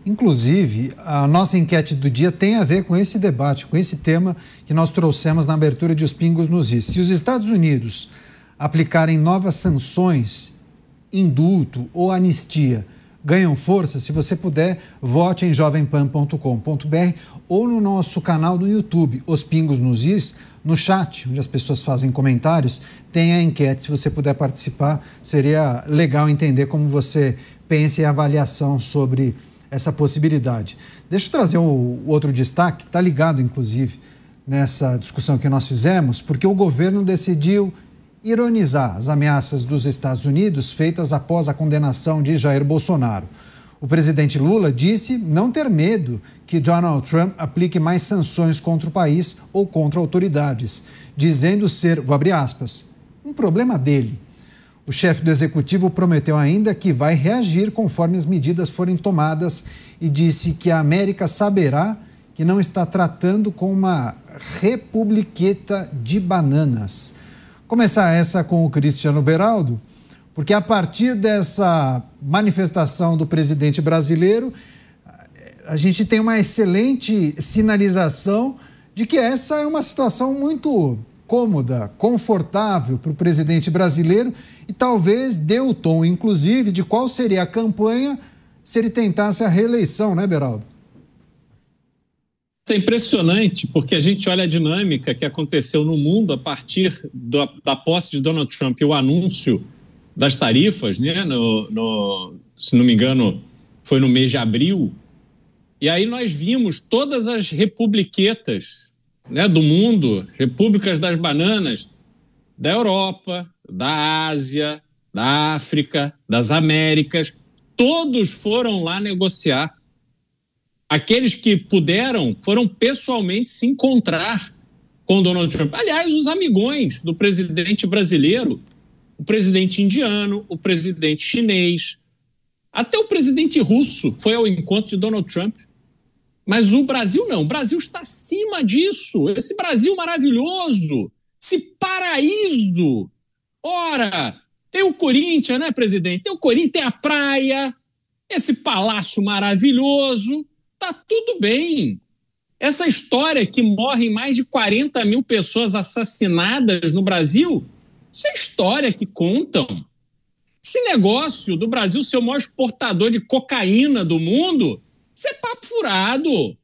Inclusive, a nossa enquete do dia tem a ver com esse debate, com esse tema que nós trouxemos na abertura de Os Pingos nos Is. Se os Estados Unidos aplicarem novas sanções, indulto ou anistia, ganham força, se você puder, vote em jovempan.com.br ou no nosso canal do YouTube, Os Pingos nos Is, no chat, onde as pessoas fazem comentários, tem a enquete. Se você puder participar, seria legal entender como você pensa e a avaliação sobre essa possibilidade. Deixa eu trazer o outro destaque, está ligado, inclusive, nessa discussão que nós fizemos, porque o governo decidiu ironizar as ameaças dos Estados Unidos feitas após a condenação de Jair Bolsonaro. O presidente Lula disse não ter medo que Donald Trump aplique mais sanções contra o país ou contra autoridades, dizendo ser, vou abrir aspas, um problema dele. O chefe do executivo prometeu ainda que vai reagir conforme as medidas forem tomadas e disse que a América saberá que não está tratando com uma republiqueta de bananas. Começar essa com o Cristiano Beraldo, porque a partir dessa manifestação do presidente brasileiro, a gente tem uma excelente sinalização de que essa é uma situação muito cômoda, confortável para o presidente brasileiro e talvez dê o tom, inclusive, de qual seria a campanha se ele tentasse a reeleição, né, Beraldo? É impressionante, porque a gente olha a dinâmica que aconteceu no mundo a partir da posse de Donald Trump e o anúncio das tarifas, né, se não me engano, foi no mês de abril, e aí nós vimos todas as republiquetas, né, do mundo, repúblicas das bananas, da Europa, da Ásia, da África, das Américas, todos foram lá negociar. Aqueles que puderam foram pessoalmente se encontrar com Donald Trump. Aliás, os amigões do presidente brasileiro, o presidente indiano, o presidente chinês, até o presidente russo foi ao encontro de Donald Trump. Mas o Brasil não, o Brasil está acima disso. Esse Brasil maravilhoso, esse paraíso. Ora, tem o Corinthians, né, presidente? Tem o Corinthians, tem a praia, esse palácio maravilhoso, tá tudo bem. Essa história que morrem mais de 40 mil pessoas assassinadas no Brasil, isso é história que contam. Esse negócio do Brasil ser o maior exportador de cocaína do mundo, isso é papo furado.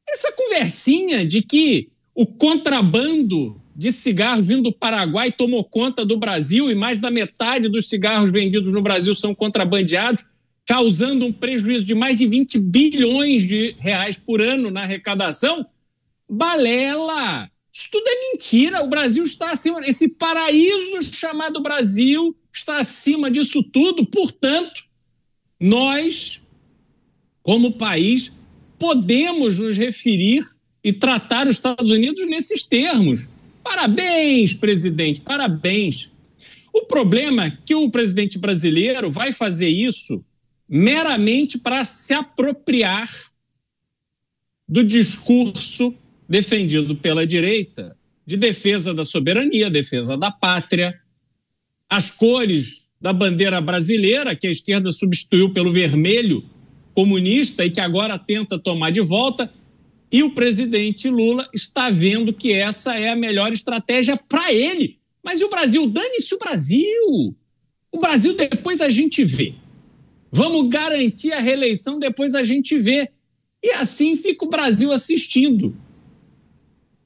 Essa conversinha de que o contrabando de cigarros vindo do Paraguai tomou conta do Brasil e mais da metade dos cigarros vendidos no Brasil são contrabandeados, causando um prejuízo de mais de 20 bilhões de reais por ano na arrecadação, balela. Isso tudo é mentira. O Brasil está acima, esse paraíso chamado Brasil está acima disso tudo. Portanto, nós, como país, podemos nos referir e tratar os Estados Unidos nesses termos. Parabéns, presidente, parabéns. O problema é que o presidente brasileiro vai fazer isso meramente para se apropriar do discurso defendido pela direita de defesa da soberania, defesa da pátria, as cores da bandeira brasileira, que a esquerda substituiu pelo vermelho comunista e que agora tenta tomar de volta, e o presidente Lula está vendo que essa é a melhor estratégia para ele. Mas e o Brasil? Dane-se o Brasil! O Brasil depois a gente vê. Vamos garantir a reeleição, depois a gente vê. E assim fica o Brasil assistindo.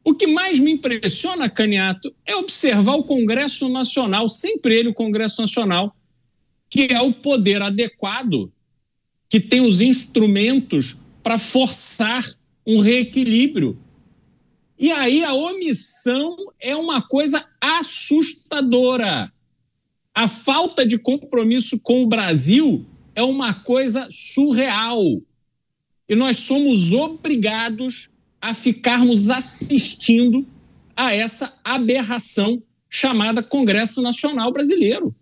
O que mais me impressiona, Caniato, é observar o Congresso Nacional, sempre ele, o Congresso Nacional, que é o poder adequado, que tem os instrumentos para forçar um reequilíbrio. E aí a omissão é uma coisa assustadora. A falta de compromisso com o Brasil é uma coisa surreal. E nós somos obrigados a ficarmos assistindo a essa aberração chamada Congresso Nacional Brasileiro.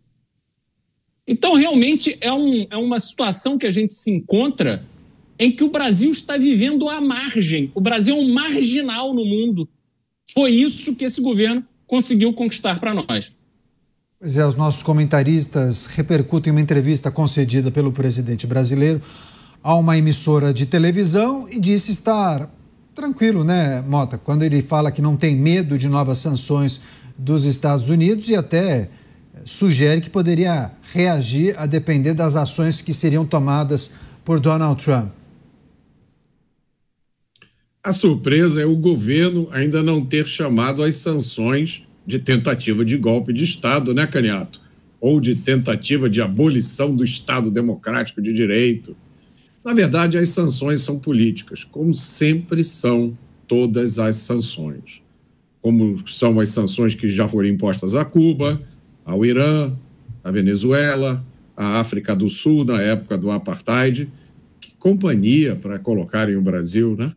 Então, realmente, é uma situação que a gente se encontra em que o Brasil está vivendo à margem. O Brasil é um marginal no mundo. Foi isso que esse governo conseguiu conquistar para nós. Pois é, os nossos comentaristas repercutem uma entrevista concedida pelo presidente brasileiro a uma emissora de televisão e disse estar tranquilo, né, Mota, quando ele fala que não tem medo de novas sanções dos Estados Unidos e até sugere que poderia reagir a depender das ações que seriam tomadas por Donald Trump. A surpresa é o governo ainda não ter chamado as sanções de tentativa de golpe de Estado, né, Caniato? Ou de tentativa de abolição do Estado democrático de direito. Na verdade, as sanções são políticas, como sempre são todas as sanções. Como são as sanções que já foram impostas a Cuba, ao Irã, à Venezuela, à África do Sul, na época do Apartheid. Que companhia para colocarem o Brasil, né?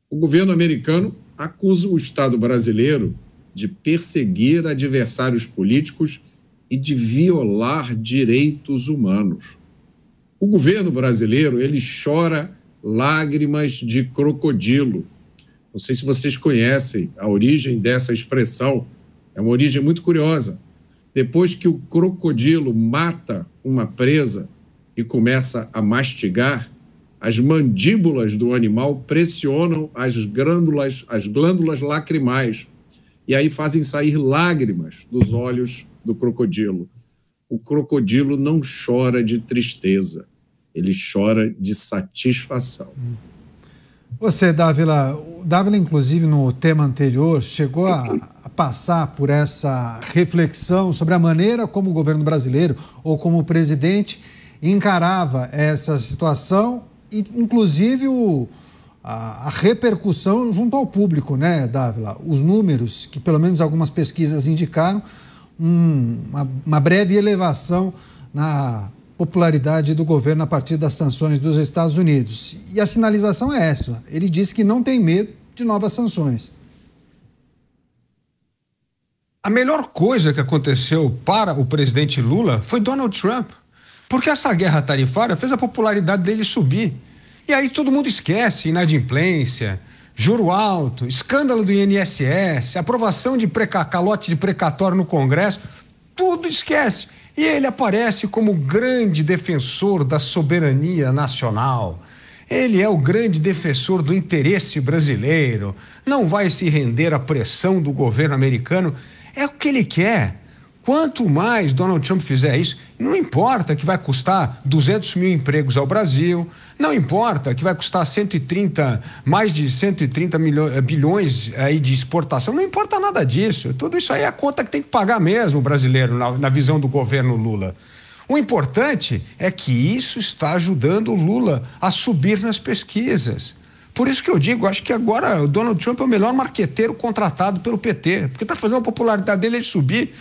O governo americano acusa o Estado brasileiro de perseguir adversários políticos e de violar direitos humanos. O governo brasileiro, ele chora lágrimas de crocodilo. Não sei se vocês conhecem a origem dessa expressão, é uma origem muito curiosa. Depois que o crocodilo mata uma presa e começa a mastigar, as mandíbulas do animal pressionam as glândulas lacrimais e aí fazem sair lágrimas dos olhos do crocodilo. O crocodilo não chora de tristeza, ele chora de satisfação. Você, Dávila, inclusive no tema anterior, chegou a passar por essa reflexão sobre a maneira como o governo brasileiro ou como o presidente encarava essa situação e, inclusive, a repercussão junto ao público, né, Dávila? Os números que, pelo menos algumas pesquisas indicaram, uma breve elevação na popularidade do governo a partir das sanções dos Estados Unidos. E a sinalização é essa. Ele disse que não tem medo de novas sanções. A melhor coisa que aconteceu para o presidente Lula foi Donald Trump. Porque essa guerra tarifária fez a popularidade dele subir. E aí todo mundo esquece inadimplência, juro alto, escândalo do INSS, aprovação de calote de precatório no Congresso, tudo esquece. E ele aparece como grande defensor da soberania nacional. Ele é o grande defensor do interesse brasileiro, não vai se render à pressão do governo americano. É o que ele quer. Quanto mais Donald Trump fizer isso, não importa que vai custar 200 mil empregos ao Brasil, não importa que vai custar mais de 130 bilhões aí de exportação, não importa nada disso. Tudo isso aí é a conta que tem que pagar mesmo o brasileiro na visão do governo Lula. O importante é que isso está ajudando o Lula a subir nas pesquisas. Por isso que eu digo, acho que agora o Donald Trump é o melhor marqueteiro contratado pelo PT, porque está fazendo a popularidade dele subir.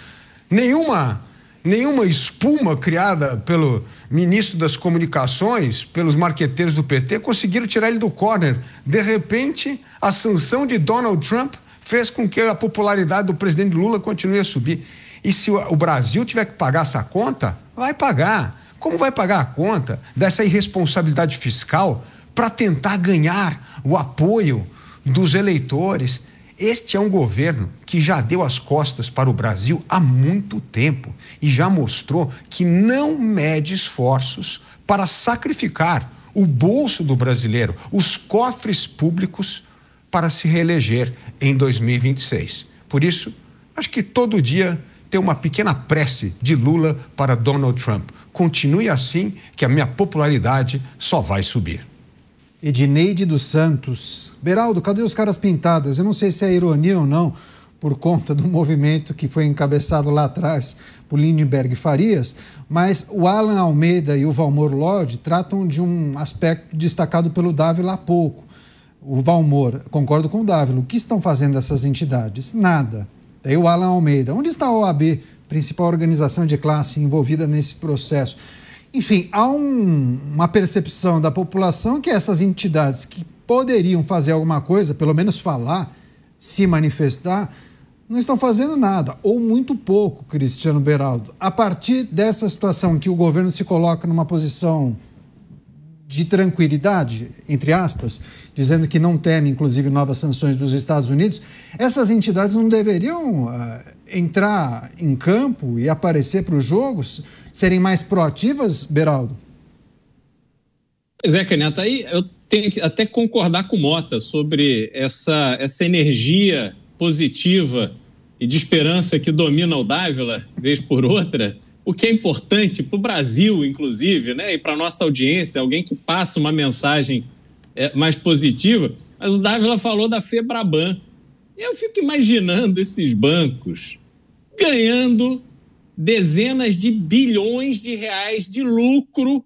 Nenhuma espuma criada pelo ministro das Comunicações, pelos marqueteiros do PT, conseguiram tirar ele do corner. De repente, a sanção de Donald Trump fez com que a popularidade do presidente Lula continue a subir. E se o Brasil tiver que pagar essa conta, vai pagar. Como vai pagar a conta dessa irresponsabilidade fiscal para tentar ganhar o apoio dos eleitores? Este é um governo que já deu as costas para o Brasil há muito tempo e já mostrou que não mede esforços para sacrificar o bolso do brasileiro, os cofres públicos, para se reeleger em 2026. Por isso, acho que todo dia tem uma pequena prece de Lula para Donald Trump. Continue assim que a minha popularidade só vai subir. Edneide dos Santos. Beraldo, cadê os caras pintadas? Eu não sei se é ironia ou não, por conta do movimento que foi encabeçado lá atrás por Lindenberg Farias, mas o Alan Almeida e o Valmor Lodge tratam de um aspecto destacado pelo Dávila há pouco. O Valmor, concordo com o Dávila, o que estão fazendo essas entidades? Nada. Daí o Alan Almeida, onde está a OAB, principal organização de classe envolvida nesse processo? Enfim, há uma percepção da população que essas entidades que poderiam fazer alguma coisa, pelo menos falar, se manifestar, não estão fazendo nada, ou muito pouco, Cristiano Beraldo. A partir dessa situação que o governo se coloca numa posição de tranquilidade, entre aspas, dizendo que não teme, inclusive, novas sanções dos Estados Unidos, essas entidades não deveriam entrar em campo e aparecer para os jogos, serem mais proativas, Beraldo? Pois é, Caneta, aí eu tenho que até concordar com o Mota sobre essa energia positiva e de esperança que domina o Dávila, vez por outra, o que é importante para o Brasil, inclusive, né, e para a nossa audiência, alguém que passa uma mensagem mais positiva. Mas o Dávila falou da Febraban. Eu fico imaginando esses bancos ganhando dezenas de bilhões de reais de lucro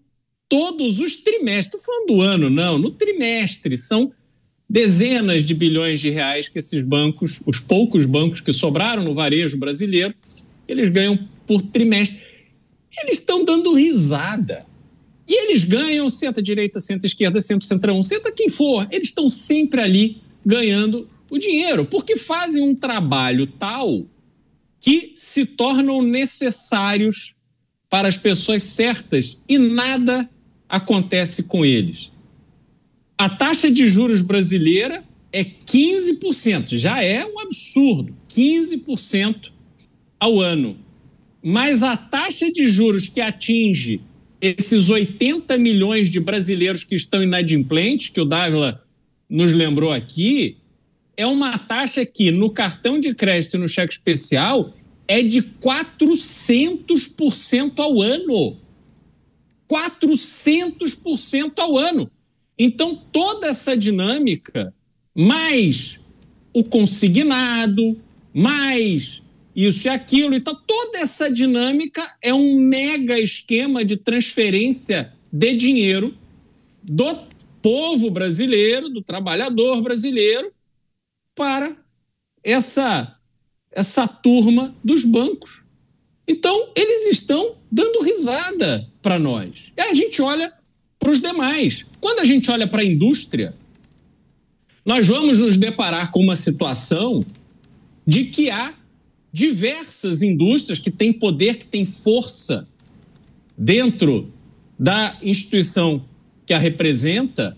todos os trimestres. Estou falando do ano, não, no trimestre. São dezenas de bilhões de reais que esses bancos, os poucos bancos que sobraram no varejo brasileiro, eles ganham por trimestre. Eles estão dando risada. E eles ganham, senta direita, senta esquerda, senta centrão, senta quem for. Eles estão sempre ali ganhando o dinheiro, porque fazem um trabalho tal que se tornam necessários para as pessoas certas e nada acontece com eles. A taxa de juros brasileira é 15%, já é um absurdo, 15% ao ano. Mas a taxa de juros que atinge esses 80 milhões de brasileiros que estão inadimplentes, que o Dávila nos lembrou aqui, é uma taxa que no cartão de crédito e no cheque especial é de 400% ao ano. 400% ao ano. Então, toda essa dinâmica, mais o consignado, mais isso e aquilo, então toda essa dinâmica é um mega esquema de transferência de dinheiro do povo brasileiro, do trabalhador brasileiro, para essa turma dos bancos. Então, eles estão dando risada para nós. E a gente olha para os demais. Quando a gente olha para a indústria, nós vamos nos deparar com uma situação de que há diversas indústrias que têm poder, que têm força dentro da instituição que a representa,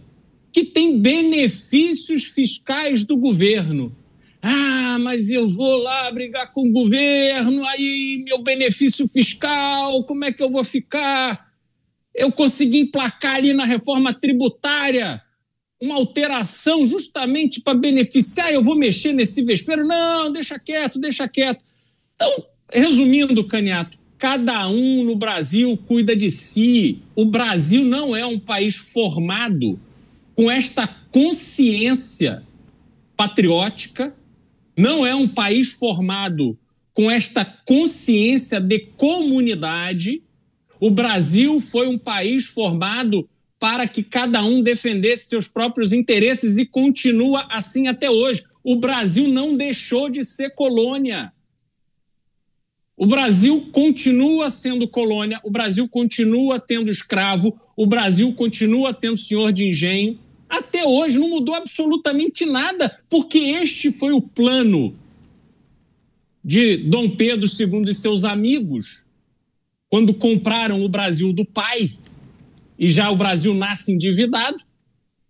que tem benefícios fiscais do governo. Ah, mas eu vou lá brigar com o governo, aí meu benefício fiscal, como é que eu vou ficar? Eu consegui emplacar ali na reforma tributária uma alteração justamente para beneficiar, eu vou mexer nesse vespeiro. Não, deixa quieto, deixa quieto. Então, resumindo, Caniato, cada um no Brasil cuida de si. O Brasil não é um país formado com esta consciência patriótica, não é um país formado com esta consciência de comunidade. O Brasil foi um país formado para que cada um defendesse seus próprios interesses e continua assim até hoje. O Brasil não deixou de ser colônia. O Brasil continua sendo colônia, o Brasil continua tendo escravo, o Brasil continua tendo senhor de engenho. Até hoje não mudou absolutamente nada, porque este foi o plano de Dom Pedro II e seus amigos, quando compraram o Brasil do pai, e já o Brasil nasce endividado,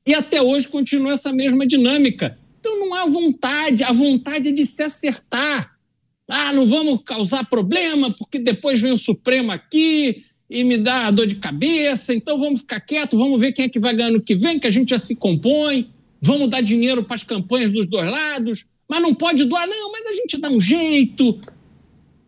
e até hoje continua essa mesma dinâmica. Então não há vontade, a vontade é de se acertar. Ah, não vamos causar problema, porque depois vem o Supremo aqui e me dá dor de cabeça, então vamos ficar quieto, vamos ver quem é que vai ganhar no que vem, que a gente já se compõe, vamos dar dinheiro para as campanhas dos dois lados, mas não pode doar, não, mas a gente dá um jeito.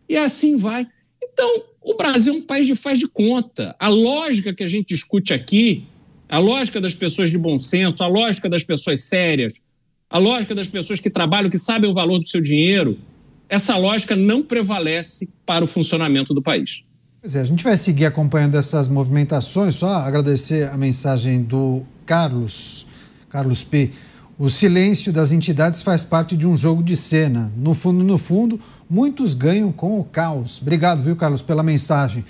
E assim vai. Então, o Brasil é um país de faz de conta. A lógica que a gente discute aqui, a lógica das pessoas de bom senso, a lógica das pessoas sérias, a lógica das pessoas que trabalham, que sabem o valor do seu dinheiro, essa lógica não prevalece para o funcionamento do país. Pois é, a gente vai seguir acompanhando essas movimentações. Só agradecer a mensagem do Carlos P. O silêncio das entidades faz parte de um jogo de cena. No fundo, muitos ganham com o caos. Obrigado, viu, Carlos, pela mensagem.